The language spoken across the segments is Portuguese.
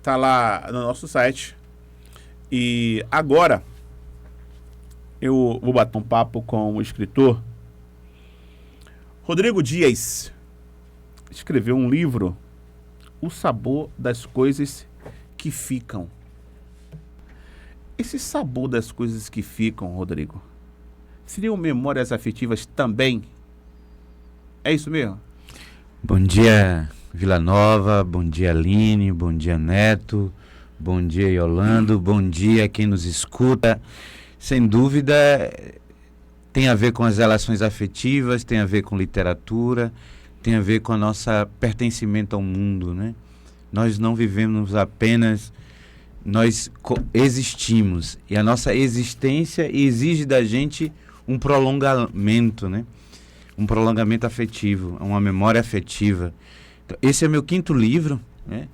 Tá lá no nosso site. E agora eu vou bater um papo com o escritor Rodrigo Dias. Escreveu um livro, O Sabor das Coisas que Ficam. Esse sabor das coisas que ficam, Rodrigo, seriam memórias afetivas também? É isso mesmo? Bom dia, Vila Nova, bom dia, Aline, bom dia, Neto, bom dia, Yolando, bom dia quem nos escuta. Sem dúvida, tem a ver com as relações afetivas, tem a ver com literatura, tem a ver com a nossa pertencimento ao mundo, né? Nós não vivemos apenas, nós existimos, e a nossa existência exige da gente um prolongamento, né? Um prolongamento afetivo, uma memória afetiva. Então, esse é meu 5º livro, né?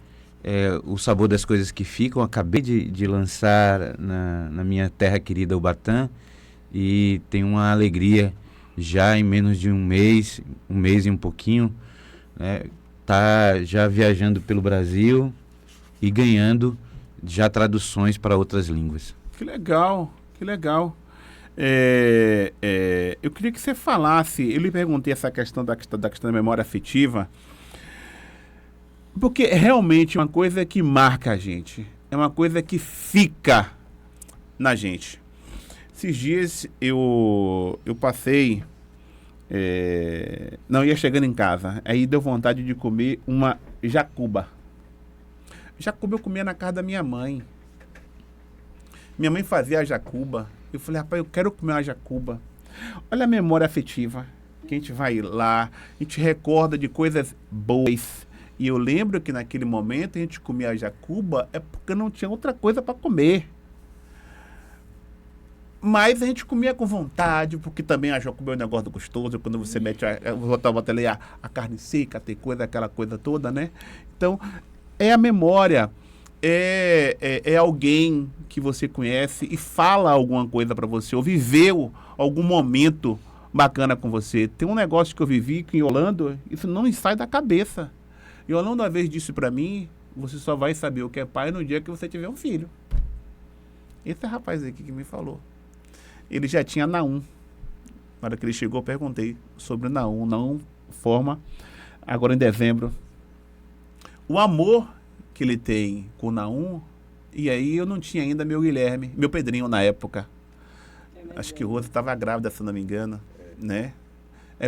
O Sabor das Coisas que Ficam. Acabei de lançar na minha terra querida, Ubatã, e tenho uma alegria já em menos de um mês e um pouquinho, né? Tá já viajando pelo Brasil e ganhando já traduções para outras línguas. Que legal, que legal. Eu queria que você falasse, eu lhe perguntei essa questão da memória afetiva, porque realmente é uma coisa que marca a gente, é uma coisa que fica na gente. Esses dias eu passei, não ia chegando em casa, aí deu vontade de comer uma jacuba. Jacuba eu comia na casa da minha mãe. Minha mãe fazia a jacuba. Eu falei, rapaz, eu quero comer uma jacuba. Olha a memória afetiva, que a gente vai lá, a gente recorda de coisas boas. E eu lembro que naquele momento a gente comia a jacuba é porque não tinha outra coisa para comer. Mas a gente comia com vontade, porque também a jacuba é um negócio gostoso, quando você mete bota ali a carne seca, tem coisa, aquela coisa toda, né? Então, é a memória. É alguém que você conhece e fala alguma coisa para você, ou viveu algum momento bacana com você. Tem um negócio que eu vivi em Yolando, isso não me sai da cabeça. Yolando uma vez disse para mim, você só vai saber o que é pai no dia que você tiver um filho. Esse rapaz aqui que me falou. Ele já tinha Naum. Na hora que ele chegou, eu perguntei sobre Naum. Naum forma, agora em dezembro. O amor que ele tem com o Naum, e aí eu não tinha ainda meu Guilherme, meu Pedrinho na época. Acho que Rosa estava grávida, se não me engano, né?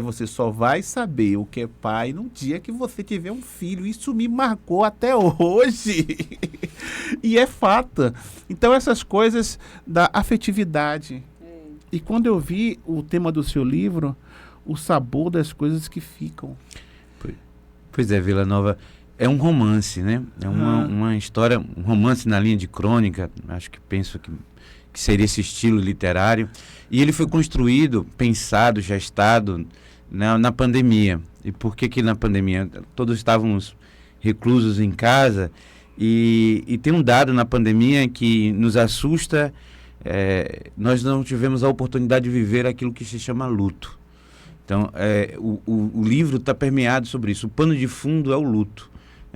Você só vai saber o que é pai no dia que você tiver um filho. Isso me marcou até hoje. E é fato. Então essas coisas da afetividade. E quando eu vi o tema do seu livro, o sabor das coisas que ficam. Pois é, Vila Nova. É um romance, né? É uma história, um romance na linha de crônica, penso que seria esse estilo literário. E ele foi construído, pensado, gestado na pandemia. E por que na pandemia? Todos estávamos reclusos em casa e tem um dado na pandemia que nos assusta. Nós não tivemos a oportunidade de viver aquilo que se chama luto. Então, o livro está permeado sobre isso. O pano de fundo é o luto.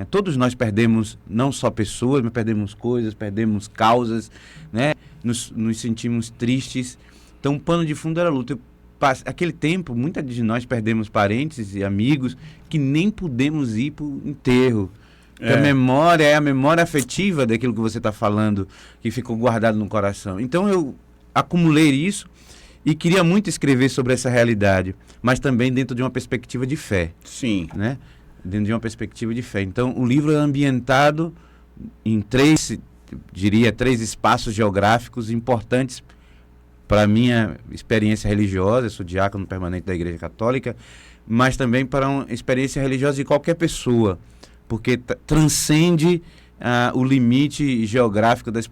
Todos nós perdemos não só pessoas, mas perdemos coisas, perdemos causas, né? Nos sentimos tristes. Então o pano de fundo era a luta. Aquele tempo, muitas de nós perdemos parentes e amigos que nem pudemos ir para o enterro. A memória é a memória afetiva daquilo que você está falando, que ficou guardado no coração. Então eu acumulei isso e queria muito escrever sobre essa realidade, mas também dentro de uma perspectiva de fé. Sim. Né? Dentro de uma perspectiva de fé. Então, o livro é ambientado em 3 espaços geográficos importantes para a minha experiência religiosa. Eu sou diácono permanente da Igreja Católica, mas também para uma experiência religiosa de qualquer pessoa, porque transcende o limite geográfico das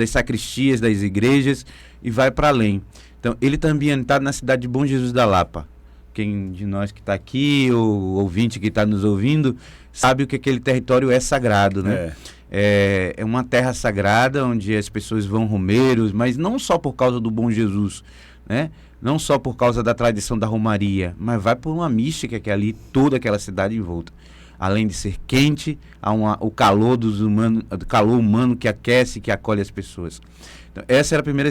sacristias, das igrejas, e vai para além. Então, ele está ambientado na cidade de Bom Jesus da Lapa. Quem de nós que está aqui, ou ouvinte que está nos ouvindo, sabe o que aquele território é sagrado, né? É uma terra sagrada, onde as pessoas vão romeiros, mas não só por causa do Bom Jesus, né? Não só por causa da tradição da romaria, mas vai por uma mística que é ali toda aquela cidade envolta. além de ser quente, há o calor do calor humano que aquece, que acolhe as pessoas. Então, essa era a primeira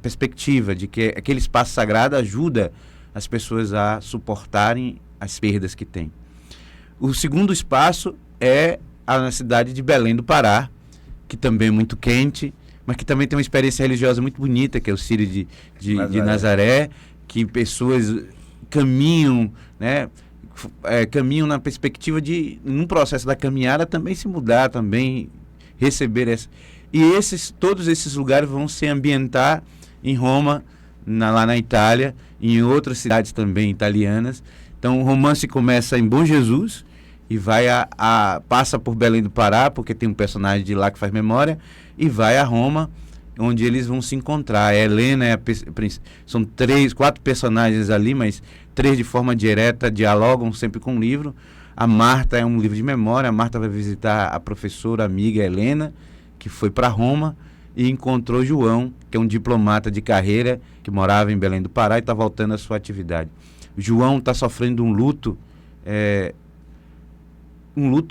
perspectiva, de que aquele espaço sagrado ajuda as pessoas a suportarem as perdas que têm. O segundo espaço é na cidade de Belém do Pará, que também é muito quente, mas que também tem uma experiência religiosa muito bonita, que é o Círio de Nazaré, que pessoas caminham, né, caminham na perspectiva de, num processo da caminhada, também se mudar, também receber essa... E todos esses lugares vão se ambientar em Roma, lá na Itália, e em outras cidades também italianas. Então o romance começa em Bom Jesus e vai passa por Belém do Pará, porque tem um personagem de lá que faz memória, e vai a Roma, onde eles vão se encontrar. A Helena são 4 personagens ali, mas 3 de forma direta dialogam sempre com o livro. A Marta é um livro de memória. A Marta vai visitar a professora amiga Helena, que foi para Roma, e encontrou João, que é um diplomata de carreira, que morava em Belém do Pará e está voltando à sua atividade. João está sofrendo um luto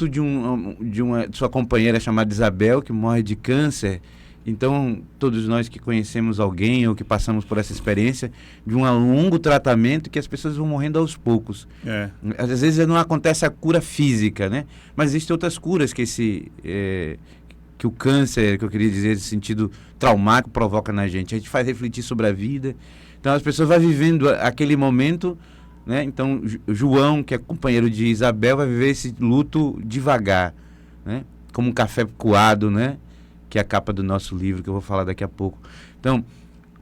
de sua companheira chamada Isabel, que morre de câncer. Então, todos nós que conhecemos alguém ou que passamos por essa experiência de um longo tratamento, que as pessoas vão morrendo aos poucos. Às vezes não acontece a cura física, né? Mas existem outras curas que o câncer, que eu queria dizer, esse sentido traumático, provoca na gente. A gente faz refletir sobre a vida. Então, as pessoas vão vivendo aquele momento, né? Então, João, que é companheiro de Isabel, vai viver esse luto devagar, né? Como um café coado, né? Que é a capa do nosso livro, que eu vou falar daqui a pouco. Então,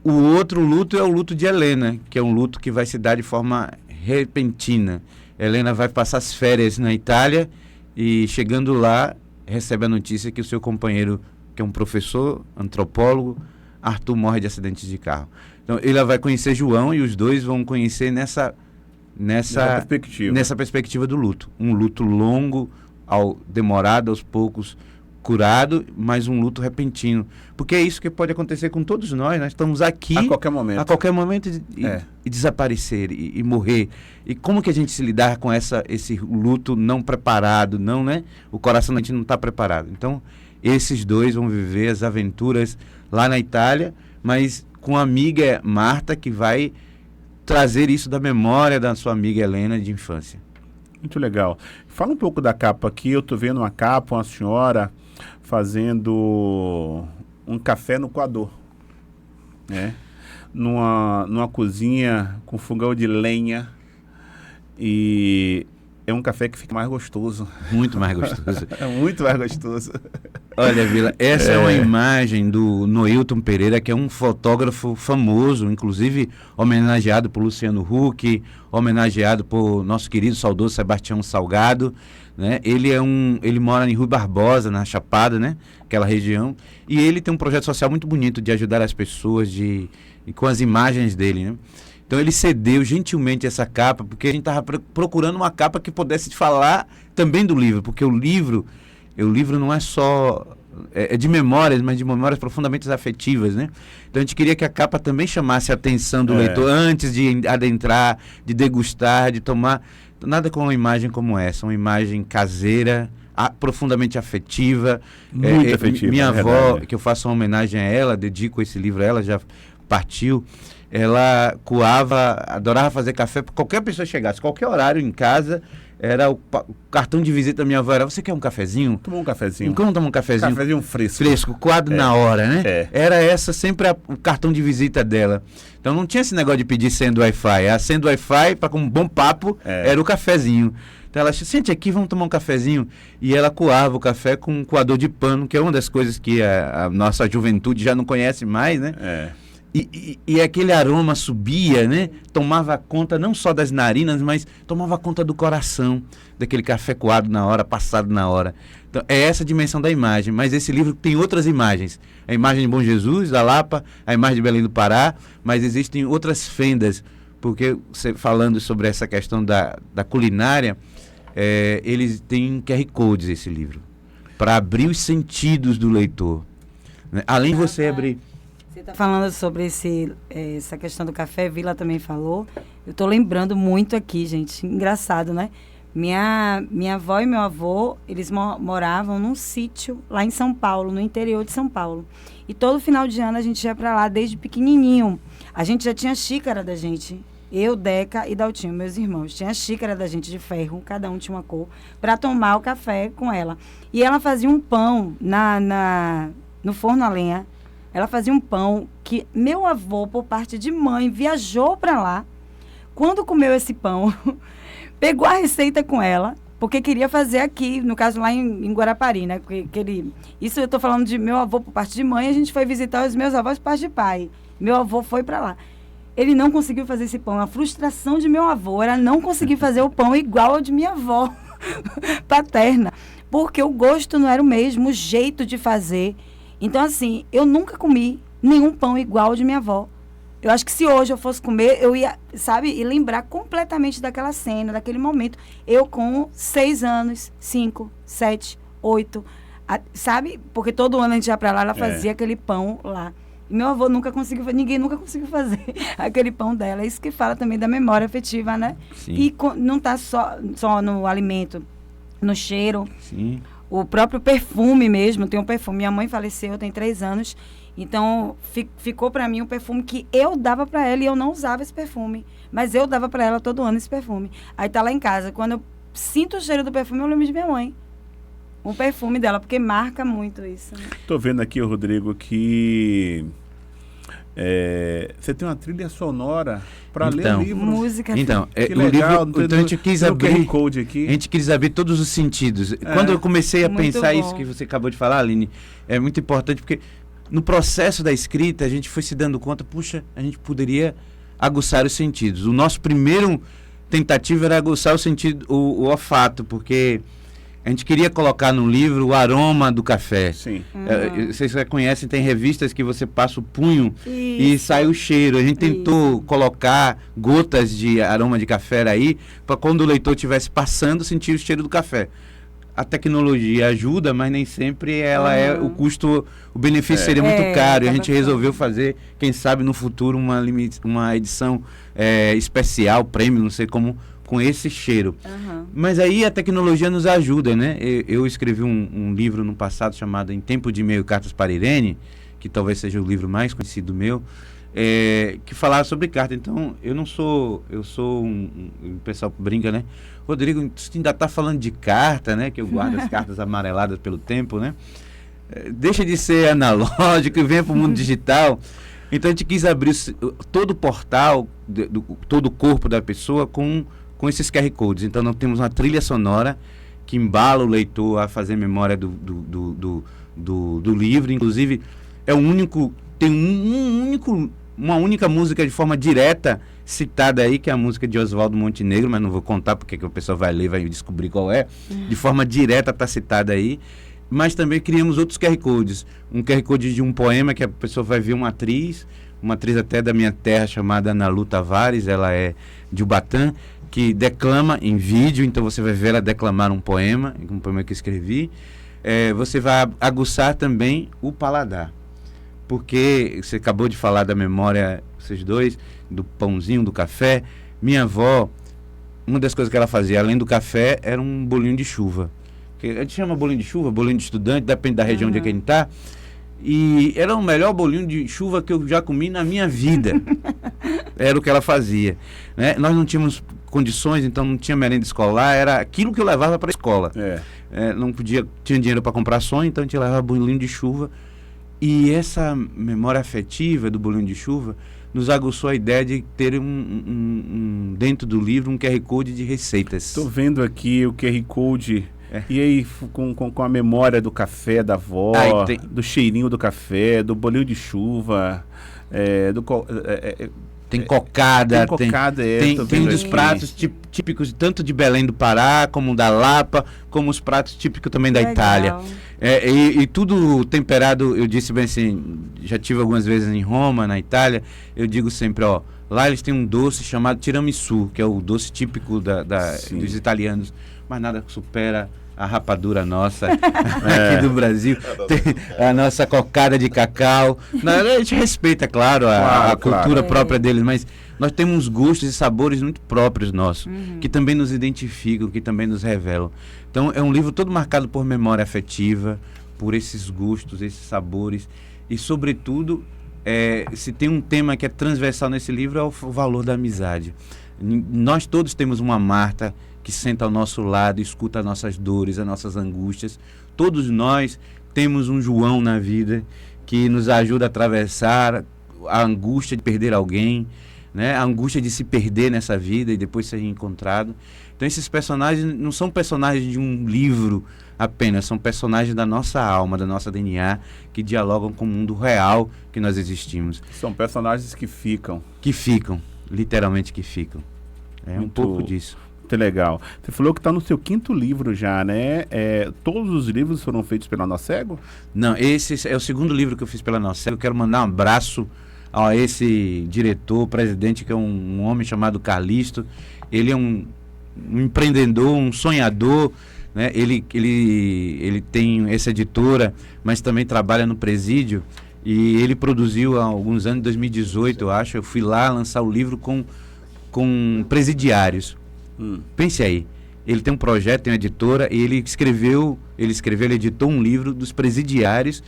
o outro luto é o luto de Helena, que é um luto que vai se dar de forma repentina. Helena vai passar as férias na Itália e, chegando lá, recebe a notícia que o seu companheiro, que é um professor, antropólogo, Arthur, morre de acidente de carro. Então, ele vai conhecer João e os dois vão conhecer nessa perspectiva do luto. Um luto longo, demorado, aos poucos, curado, mas um luto repentino. Porque é isso que pode acontecer com todos nós. Nós estamos aqui... A qualquer momento e desaparecer, e morrer. E como que a gente se lidar com esse luto não preparado, não, né? O coração da gente não está preparado. Então, esses dois vão viver as aventuras lá na Itália, mas com a amiga Marta, que vai trazer isso da memória da sua amiga Helena de infância. Muito legal. Fala um pouco da capa aqui. Eu estou vendo uma capa, uma senhora fazendo um café no coador, né? Numa cozinha com fogão de lenha, e é um café que fica mais gostoso. Muito mais gostoso. É muito mais gostoso. Olha, Vila, essa é uma imagem do Noilton Pereira, que é um fotógrafo famoso, inclusive homenageado por Luciano Huck, homenageado por nosso querido saudoso Sebastião Salgado, né? Ele mora em Rui Barbosa, na Chapada, né? Aquela região, e ele tem um projeto social muito bonito de ajudar as pessoas e com as imagens dele, né? Então ele cedeu gentilmente essa capa, porque a gente estava procurando uma capa que pudesse falar também do livro, porque o livro não é só de memórias, mas de memórias profundamente afetivas, né? Então a gente queria que a capa também chamasse a atenção do leitor antes de adentrar, de degustar, de tomar. Nada com uma imagem como essa, uma imagem caseira, profundamente afetiva. Muito afetiva. Minha avó, que eu faço uma homenagem a ela, dedico esse livro a ela, já partiu. Ela adorava fazer café para qualquer pessoa que chegasse, qualquer horário em casa. Era o cartão de visita da minha avó. Você quer um cafezinho? Toma um cafezinho. Como tomar um cafezinho? Cafezinho fresco. Fresco, coado na hora, né? Era essa sempre o cartão de visita dela. Então não tinha esse negócio de pedir senha do Wi-Fi. A senha do Wi-Fi, para com um bom papo, era o cafezinho. Então ela disse, sente aqui, vamos tomar um cafezinho. E ela coava o café com um coador de pano, que é uma das coisas que a nossa juventude já não conhece mais, né? E aquele aroma subia, né? Tomava conta não só das narinas, mas tomava conta do coração, daquele café coado na hora, passado na hora. Então, é essa a dimensão da imagem. Mas esse livro tem outras imagens. A imagem de Bom Jesus, da Lapa, a imagem de Belém do Pará, mas existem outras fendas. Porque, falando sobre essa questão da culinária, eles têm QR Codes, esse livro, para abrir os sentidos do leitor, né? Além de você abrir... Você está falando sobre essa questão do café, Vila também falou. Eu estou lembrando muito aqui, gente, engraçado, né? Minha avó e meu avô, eles moravam num sítio lá em São Paulo, no interior de São Paulo. E todo final de ano a gente ia para lá desde pequenininho. A gente já tinha xícara da gente. Eu, Deca e Daltinho, meus irmãos. Tinha a xícara da gente de ferro, cada um tinha uma cor, para tomar o café com ela. E ela fazia um pão no forno a lenha. Ela fazia um pão que meu avô, por parte de mãe, viajou para lá. Quando comeu esse pão, pegou a receita com ela, porque queria fazer aqui, no caso lá em Guarapari, né? Isso eu estou falando de meu avô por parte de mãe, a gente foi visitar os meus avós por parte de pai. Meu avô foi para lá. Ele não conseguiu fazer esse pão. A frustração de meu avô era não conseguir fazer o pão igual ao de minha avó paterna. Porque o gosto não era o mesmo, o jeito de fazer. Então, assim, eu nunca comi nenhum pão igual ao de minha avó. Eu acho que se hoje eu fosse comer, eu ia, sabe, e lembrar completamente daquela cena, daquele momento. Eu com 6 anos, 5, 7, 8, sabe? Porque todo ano a gente ia pra lá, ela fazia aquele pão lá. E meu avô nunca conseguiu, ninguém nunca conseguiu fazer aquele pão dela. É isso que fala também da memória afetiva, né? Sim. E não tá só no alimento, no cheiro. Sim. O próprio perfume mesmo, tem um perfume. Minha mãe faleceu, tem 3 anos. Então, ficou para mim um perfume que eu dava para ela e eu não usava esse perfume. Mas eu dava para ela todo ano esse perfume. Aí tá lá em casa. Quando eu sinto o cheiro do perfume, eu lembro de minha mãe. Um perfume dela, porque marca muito isso. Né? Tô vendo aqui, Rodrigo, que você tem uma trilha sonora para ler livros. Música. Então, que o legal, livro, então a gente quis abrir code aqui. A gente quis abrir todos os sentidos. Quando eu comecei a Muito pensar bom. isso que você acabou de falar, Aline, é muito importante porque no processo da escrita a gente foi se dando conta, puxa, a gente poderia aguçar os sentidos. O nosso primeiro tentativa era aguçar o sentido, o olfato, porque a gente queria colocar no livro o aroma do café. Sim. Vocês já conhecem, tem revistas que você passa o punho e Isso. sai o cheiro. A gente tentou colocar gotas de aroma de café aí, para quando o leitor estivesse passando, sentir o cheiro do café. A tecnologia ajuda, mas nem sempre ela o custo, o benefício seria muito caro. E a gente resolveu fazer, quem sabe no futuro, uma edição especial, prêmio, não sei como, com esse cheiro. Mas aí a tecnologia nos ajuda, né? Eu escrevi um livro no passado chamado Em Tempo de E-mail, Cartas para Irene, que talvez seja o livro mais conhecido meu, que falava sobre carta. Então, eu sou o pessoal brinca, né? Rodrigo, você ainda está falando de carta, né? Que eu guardo as cartas amareladas pelo tempo, né? Deixa de ser analógico e venha para o mundo digital. Então, a gente quis abrir todo o portal, todo o corpo da pessoa com esses QR Codes. Então, nós temos uma trilha sonora que embala o leitor a fazer memória do livro. Inclusive, tem uma única música de forma direta citada aí, que é a música de Oswaldo Montenegro, mas não vou contar porque que o pessoal vai ler e vai descobrir qual é. De forma direta está citada aí. Mas também criamos outros QR Codes. Um QR Code de um poema que a pessoa vai ver uma atriz até da minha terra chamada Analu Tavares, ela é de Ubatã, que declama em vídeo, então você vai ver ela declamar um poema que eu escrevi. Você vai aguçar também o paladar, porque você acabou de falar da memória, vocês dois, do pãozinho, do café. Minha avó, uma das coisas que ela fazia, além do café, era um bolinho de chuva. Que a gente chama bolinho de chuva, bolinho de estudante, depende da região onde a gente está. E era o melhor bolinho de chuva que eu já comi na minha vida. Era o que ela fazia, né? Nós não tínhamos condições, então não tinha merenda escolar, era aquilo que eu levava para a escola. Não tinha dinheiro para comprar sonho, então a gente levava bolinho de chuva. E essa memória afetiva do bolinho de chuva nos aguçou a ideia de ter dentro do livro um QR Code de receitas. Estou vendo aqui o QR Code. E aí, com a memória do café da avó, do cheirinho do café, do bolinho de chuva, tem cocada, tem dos aqui. pratos típicos tanto de Belém do Pará, como da Lapa, como os pratos típicos também da Itália. E tudo temperado, eu disse bem assim, já tive algumas vezes em Roma, na Itália, eu digo sempre, lá eles têm um doce chamado tiramisu, que é o doce típico dos italianos, mas nada supera a rapadura nossa aqui do Brasil, tem a nossa cocada de cacau. A gente respeita, claro, a cultura própria deles, mas nós temos gostos e sabores muito próprios nossos, que também nos identificam, que também nos revelam. Então é um livro todo marcado por memória afetiva, por esses gostos, esses sabores e, sobretudo, se tem um tema que é transversal nesse livro, é o valor da amizade. Nós todos temos uma Marta que senta ao nosso lado, escuta as nossas dores, as nossas angústias. Todos nós temos um João na vida que nos ajuda a atravessar a angústia de perder alguém, né? A angústia de se perder nessa vida e depois ser encontrado. Então esses personagens não são personagens de um livro apenas, são personagens da nossa alma, da nossa DNA, que dialogam com o mundo real que nós existimos. São personagens que ficam. Que ficam, literalmente que ficam. É um pouco disso. Muito legal. Você falou que está no seu 5º livro já, né? Todos os livros foram feitos pela Nó Cego? Não, esse é o 2º livro que eu fiz pela Nó Cego. Eu quero mandar um abraço a esse diretor, presidente, que é um homem chamado Carlisto. Ele é um empreendedor, um sonhador, né? Ele tem essa editora, mas também trabalha no Presídio. E ele produziu há alguns anos, em 2018, eu acho. Eu fui lá lançar o livro com presidiários. Pense aí, ele tem um projeto, tem uma editora, e ele editou um livro dos presidiários,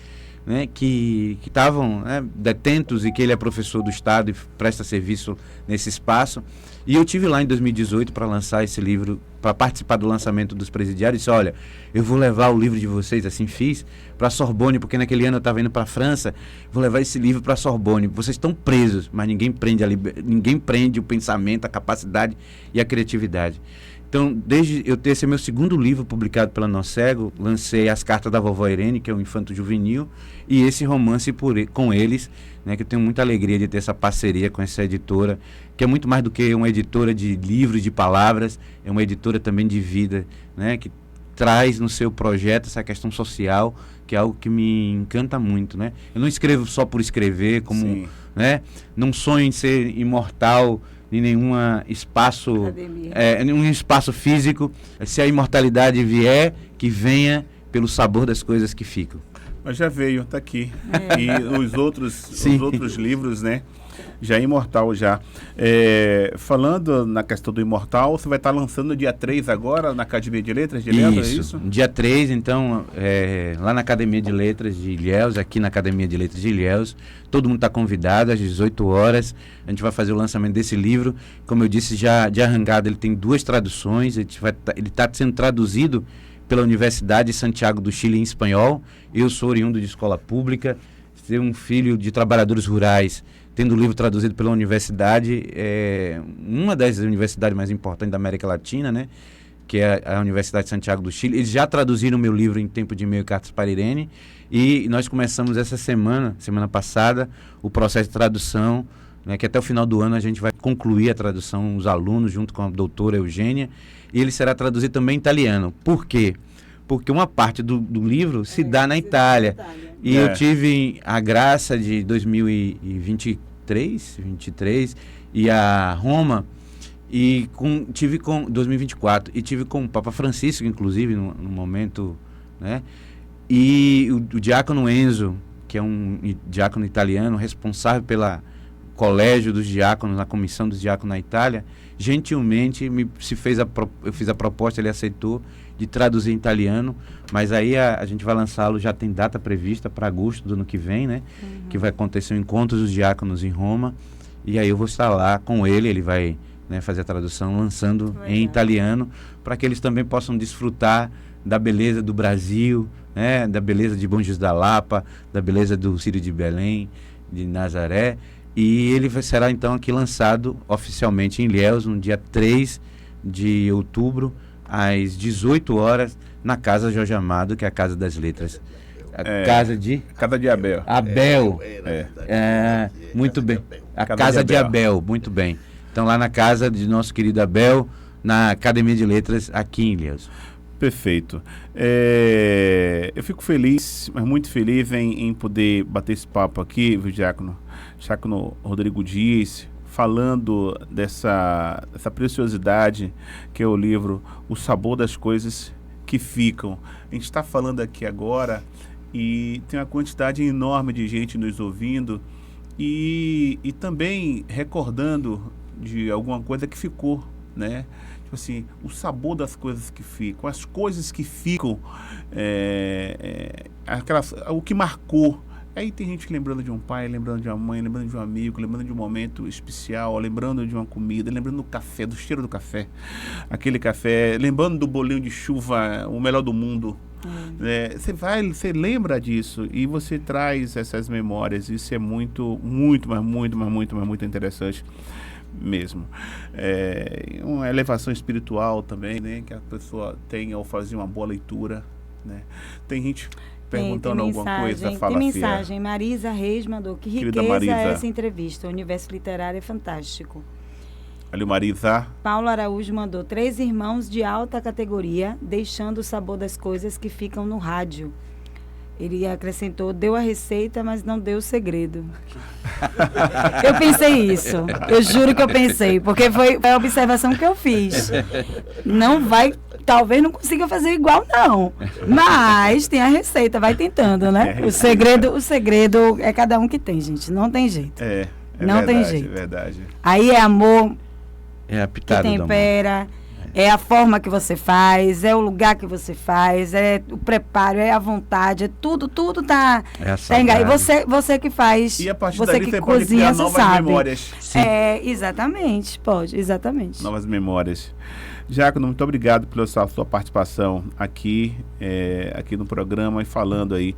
né, que estavam, né, detentos, e que ele é professor do Estado e presta serviço nesse espaço. E eu tive lá em 2018 para lançar esse livro, para participar do lançamento dos presidiários. Disse: olha, eu vou levar o livro de vocês, assim fiz, para a Sorbonne, porque naquele ano eu estava indo para a França. Vou levar esse livro para a Sorbonne. Vocês estão presos, mas ninguém prende o pensamento, a capacidade e a criatividade. Então, esse é meu 2º livro publicado pela Nó Cego. Lancei As Cartas da Vovó Irene, que é um infanto juvenil, e esse romance com eles, né, que eu tenho muita alegria de ter essa parceria com essa editora, que é muito mais do que uma editora de livros, de palavras, é uma editora também de vida, né, que traz no seu projeto essa questão social, que é algo que me encanta muito, né? Eu não escrevo só por escrever, né? Não sonho em ser imortal em nenhum espaço físico. Se a imortalidade vier, que venha pelo sabor das coisas que ficam. Mas já veio, tá aqui. E os outros livros, né? Já é imortal já. Falando na questão do imortal, você vai estar lançando no dia 3 agora, na Academia de Letras de Ilhéus, é isso? Dia 3, então, lá na Academia de Letras de Ilhéus, aqui na Academia de Letras de Ilhéus. Todo mundo está convidado, às 18 horas. A gente vai fazer o lançamento desse livro. Como eu disse, já de arrancada, ele tem 2 traduções. Ele está sendo traduzido pela Universidade de Santiago do Chile em espanhol. Eu sou oriundo de escola pública, ser um filho de trabalhadores rurais, tendo o livro traduzido pela universidade, uma das universidades mais importantes da América Latina, né, que é a Universidade de Santiago do Chile. Eles já traduziram o meu livro em Tempo de E-mail e Cartas para Irene, e nós começamos essa semana passada, o processo de tradução, né, que até o final do ano a gente vai concluir a tradução, os alunos, junto com a doutora Eugênia, e ele será traduzido também em italiano. Por quê? Porque uma parte do livro se dá na Itália. E eu tive a graça de 2023 e a Roma, e tive com 2024, e tive com o Papa Francisco, inclusive, no momento, né? E o diácono Enzo, que é um diácono italiano, responsável pela Colégio dos Diáconos, na Comissão dos Diáconos na Itália, gentilmente eu fiz a proposta, ele aceitou, de traduzir em italiano, mas aí a gente vai lançá-lo, já tem data prevista para agosto do ano que vem, né? Que vai acontecer o Encontro dos Diáconos em Roma, e aí eu vou estar lá com ele vai, né, fazer a tradução, lançando em italiano, para que eles também possam desfrutar da beleza do Brasil, né? Da beleza de Bom Jesus da Lapa, da beleza do Círio de Belém, de Nazaré, e ele será então aqui lançado oficialmente em Ilhéus, no dia 3 de outubro, às 18 horas, na Casa Jorge Amado, que é a Casa das Letras. Casa de Abel. Abel. Muito bem. A Casa de Abel, muito bem. Então, lá na casa de nosso querido Abel, na Academia de Letras, aqui em Ilhéus. Perfeito. Eu fico feliz, mas muito feliz em poder bater esse papo aqui, viu, Diácono Rodrigo Dias, falando dessa preciosidade que é o livro O Sabor das Coisas que ficam. A gente está falando aqui agora e tem uma quantidade enorme de gente nos ouvindo e também recordando de alguma coisa que ficou, né? Tipo assim, o sabor das coisas que ficam, as coisas que ficam, o que marcou. Aí tem gente lembrando de um pai, lembrando de uma mãe, lembrando de um amigo, lembrando de um momento especial, lembrando de uma comida, lembrando do café, do cheiro do café. Aquele café, lembrando do bolinho de chuva, o melhor do mundo. Você lembra disso e você traz essas memórias. Isso é muito interessante mesmo. Uma elevação espiritual também, né? Que a pessoa tem ao fazer uma boa leitura, né? Tem gente perguntando alguma coisa, fala. Tem mensagem. Marisa Reis mandou: que Querida riqueza Marisa. essa entrevista. O universo literário é fantástico. Ali, Marisa. Paulo Araújo mandou: 3 irmãos de alta categoria, deixando o sabor das coisas que ficam no rádio. Ele acrescentou: deu a receita, mas não deu o segredo. Eu pensei isso. Eu juro que eu pensei, porque foi a observação que eu fiz. Não vai, talvez não consiga fazer igual, não. Mas tem a receita, vai tentando, né? O segredo é cada um que tem, gente. Não tem jeito. Não tem jeito. É verdade. Aí é amor É a que pitada do amor. tempera. É a forma que você faz, é o lugar que você faz, é o preparo, é a vontade, é tudo tá enganado. E você que faz, E a partir você dali que você pode cozinha, criar você novas sabe. memórias. Sim. Exatamente, pode, exatamente. Novas memórias. Diácono, muito obrigado pela sua participação aqui no programa e falando aí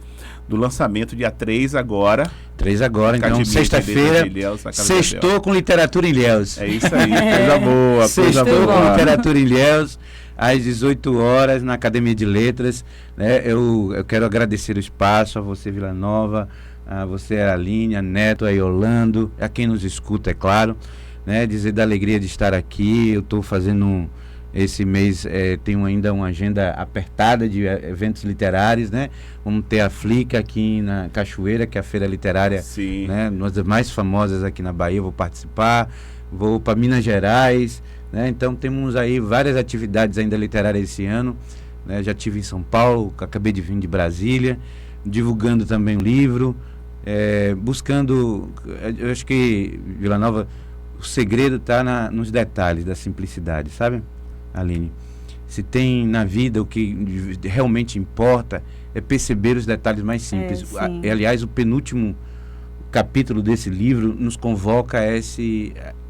do lançamento dia 3 agora. 3 agora, então Academia sexta-feira, de Ilhéus, na Casa sextou com literatura em Ilhéus. É isso aí, coisa boa, coisa Sextou boa. com literatura em Ilhéus, às 18 horas, na Academia de Letras. Né? Eu quero agradecer o espaço, a você, Vila Nova, a você, a Aline, a Neto, a Yolando, a quem nos escuta, é claro. Né? Dizer da alegria de estar aqui. Eu estou fazendo... Esse mês tenho ainda uma agenda apertada de eventos literários, né? Vamos ter a Flica aqui na Cachoeira, que é a feira literária, Sim. né? Uma das mais famosas aqui na Bahia. Eu vou participar. Vou para Minas Gerais, né? Então temos aí várias atividades ainda literárias esse ano, né? Já estive em São Paulo, acabei de vir de Brasília, divulgando também o livro, buscando. Eu acho que, Vila Nova, o segredo está nos detalhes da simplicidade, sabe, Aline? Se tem na vida o que realmente importa é perceber os detalhes mais simples. Aliás, o penúltimo capítulo desse livro nos convoca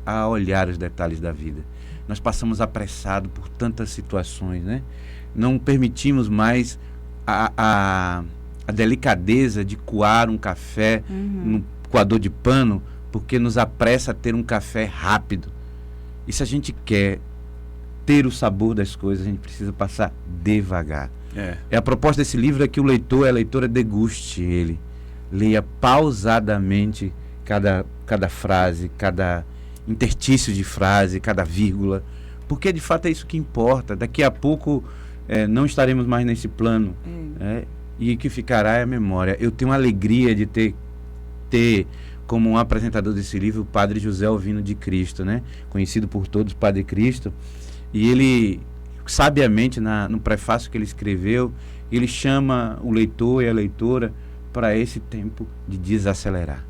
a olhar os detalhes da vida. Nós passamos apressado por tantas situações, né? Não permitimos mais a delicadeza de coar um café no coador de pano, porque nos apressa a ter um café rápido. E se a gente quer ter o sabor das coisas, a gente precisa passar devagar. A proposta desse livro é que o leitor e a leitora deguste ele. Leia pausadamente cada frase, cada interstício de frase, cada vírgula, porque de fato é isso que importa. Daqui a pouco não estaremos mais nesse plano, e o que ficará é a memória. Eu tenho a alegria de ter como um apresentador desse livro o Padre José Alvino de Cristo, né? Conhecido por todos, Padre Cristo, e ele, sabiamente, no prefácio que ele escreveu, ele chama o leitor e a leitora para esse tempo de desacelerar.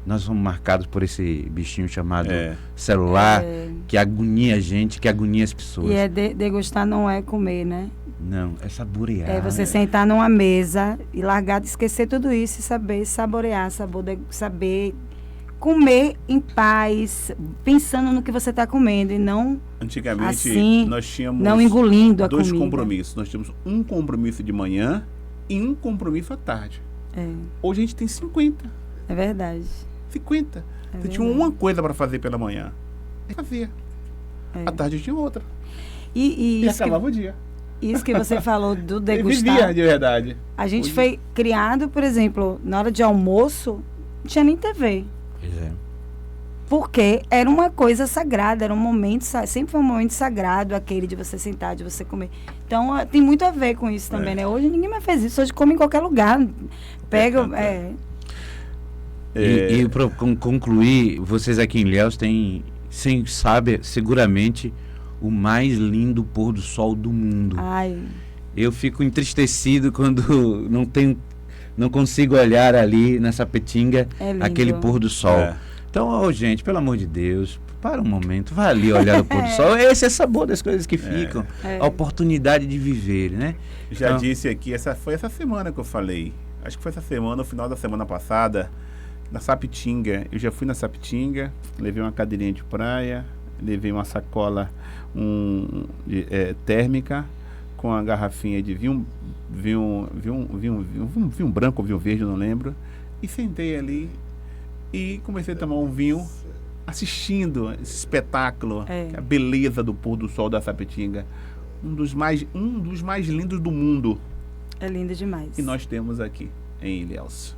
Nós somos marcados por esse bichinho chamado celular, que agonia a gente, que agonia as pessoas. E degustar não é comer, né? Não, é saborear. É você sentar numa mesa e largar de esquecer tudo isso e saber saborear, saber comer em paz, pensando no que você está comendo e não Antigamente, assim, nós tínhamos não engolindo a dois comida. compromissos. Nós tínhamos um compromisso de manhã e um compromisso à tarde. Hoje a gente tem 50. É verdade. 50. Você tinha uma coisa para fazer pela manhã. Fazia. À tarde tinha outra. E acabava o dia. Isso que você falou do degustar. Vivia de verdade. A gente foi criado, por exemplo, na hora de almoço, não tinha nem TV. Pois é. Porque era uma coisa sagrada, era um momento, sempre foi um momento sagrado, aquele de você sentar, de você comer. Então, tem muito a ver com isso também, né? Hoje ninguém mais faz isso, hoje come em qualquer lugar. Pega, E para concluir, vocês aqui em Ilhéus têm, seguramente, o mais lindo pôr do sol do mundo. Ai. Eu fico entristecido quando não consigo olhar ali na Sapetinga aquele pôr do sol. Então, gente, pelo amor de Deus, para um momento, vai ali olhar o pôr do sol. Esse é o sabor das coisas que ficam. A oportunidade de viver, né? Já disse aqui, foi essa semana que eu falei. Acho que foi essa semana, no final da semana passada, na Sapetinga. Eu já fui na Sapetinga, levei uma cadeirinha de praia, levei uma sacola térmica com a garrafinha de vinho branco ou vinho verde, não lembro, e sentei ali e comecei a tomar um vinho assistindo esse espetáculo, a beleza do pôr do sol da Sapetinga, um dos mais lindos do mundo. É lindo demais. E nós temos aqui em Ilhéus.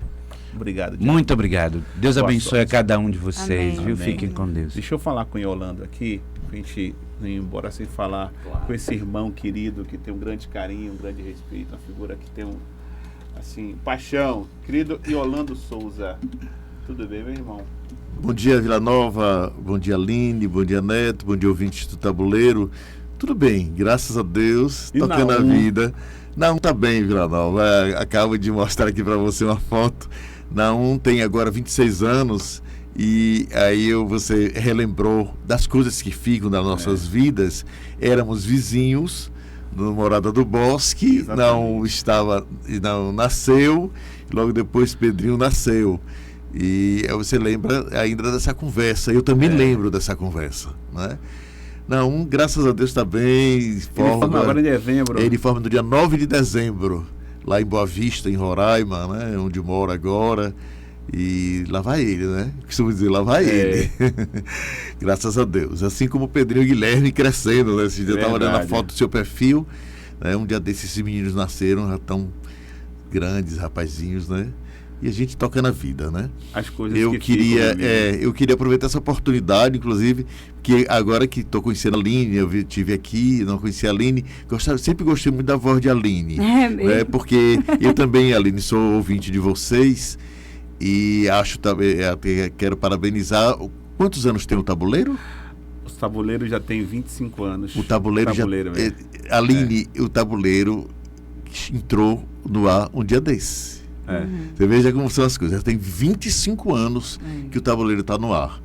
Obrigado, Diego. Muito obrigado. Deus abençoe a cada um de vocês, Amém. viu? Amém. Fiquem com Deus. Deixa eu falar com o Yolanda aqui, pra gente não ir embora sem falar com esse irmão querido que tem um grande carinho, um grande respeito, uma figura que tem paixão. Querido Yolanda Souza. Tudo bem, meu irmão? Bom dia, Vila Nova. Bom dia, Aline. Bom dia, Neto. Bom dia, ouvintes do Tabuleiro. Tudo bem, graças a Deus. E tocando a Naum? vida. Naum tá bem, Vila Nova. Acabo de mostrar aqui para você uma foto. Naum tem agora 26 anos e aí você relembrou das coisas que ficam nas nossas vidas. Éramos vizinhos no Morada do Bosque. Naum nasceu, logo depois Pedrinho nasceu. E você lembra ainda dessa conversa. Eu também lembro dessa conversa, né? Não, graças a Deus está bem. Ele forma agora em dezembro. Ele forma no dia 9 de dezembro, lá em Boa Vista, em Roraima, né? Onde mora agora. E lá vai ele, né? Costumo dizer, lá vai ele. Graças a Deus. Assim como o Pedrinho e o Guilherme crescendo, né? Esse dia eu estava olhando a foto do seu perfil, né? Um dia desses, esses meninos nasceram, já tão grandes, rapazinhos, né? E a gente toca na vida, né? As coisas eu queria aproveitar essa oportunidade, inclusive, que agora que estou conhecendo a Aline, eu estive aqui, não conhecia a Aline, sempre gostei muito da voz de Aline. Né? Porque eu também, Aline, sou ouvinte de vocês e acho também, quero parabenizar. Quantos anos tem o Tabuleiro? O Tabuleiro já tem 25 anos. O Tabuleiro Aline, o Tabuleiro entrou no ar um dia desse. Você veja como são as coisas. Já tem 25 anos que o Tabuleiro está no ar,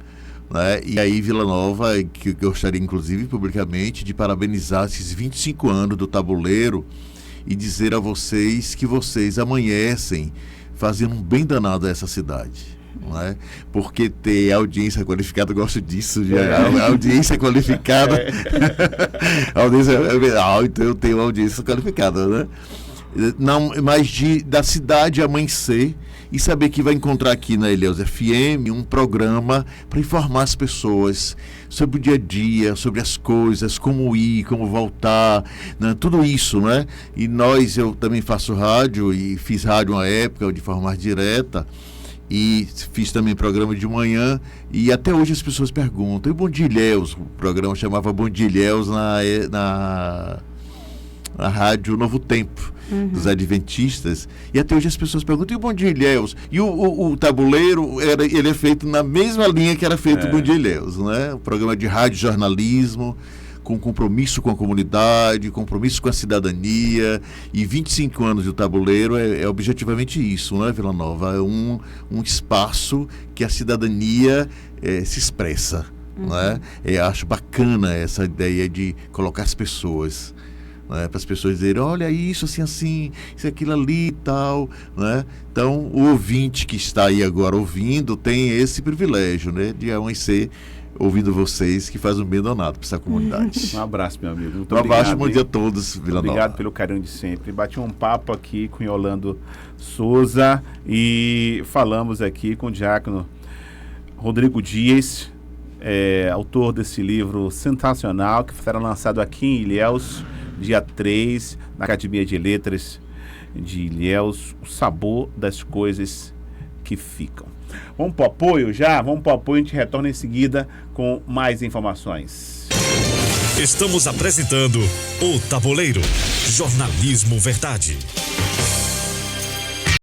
né? E aí Vila Nova, que eu gostaria inclusive publicamente de parabenizar esses 25 anos do Tabuleiro e dizer a vocês que vocês amanhecem fazendo um bem danado a essa cidade. Não é? Porque ter audiência qualificada, eu gosto disso, a audiência qualificada. Então eu tenho audiência qualificada, né? Não, mas da cidade amanhecer e saber que vai encontrar aqui na Ilhéus FM um programa para informar as pessoas sobre o dia a dia, sobre as coisas, como ir, como voltar, né? Tudo isso, né? E eu também faço rádio e fiz rádio uma época de forma mais direta e fiz também programa de manhã e até hoje as pessoas perguntam, e Bom Dia Ilhéus, o programa chamava Bom Dia Ilhéus na rádio Novo Tempo, dos Adventistas, e até hoje as pessoas perguntam, e o Bom Dia Ilhéus? E o Tabuleiro, ele é feito na mesma linha que era feito o Bom Dia Ilhéus, né? Um programa de rádio jornalismo, com compromisso com a comunidade, compromisso com a cidadania, e 25 anos do Tabuleiro é objetivamente isso, né, Vila Nova? É um espaço que a cidadania se expressa, né? Eu acho bacana essa ideia de colocar as pessoas, né, para as pessoas dizerem, olha isso, assim, isso, aquilo ali e tal, né? Então, o ouvinte que está aí agora ouvindo tem esse privilégio, né, de amanhecer ouvindo vocês, que faz um bem danado para essa comunidade. Um abraço, meu amigo. Muito obrigado. Abraço, bom dia a todos, Vila Nova. Obrigado pelo carinho de sempre. Bati um papo aqui com Yolanda Souza e falamos aqui com o diácono Rodrigo Dias, autor desse livro sensacional, que será lançado aqui em Ilhéus, dia 3, na Academia de Letras de Ilhéus, o sabor das coisas que ficam. Vamos para o apoio já? Vamos para o apoio, a gente retorna em seguida com mais informações. Estamos apresentando o Tabuleiro, jornalismo verdade.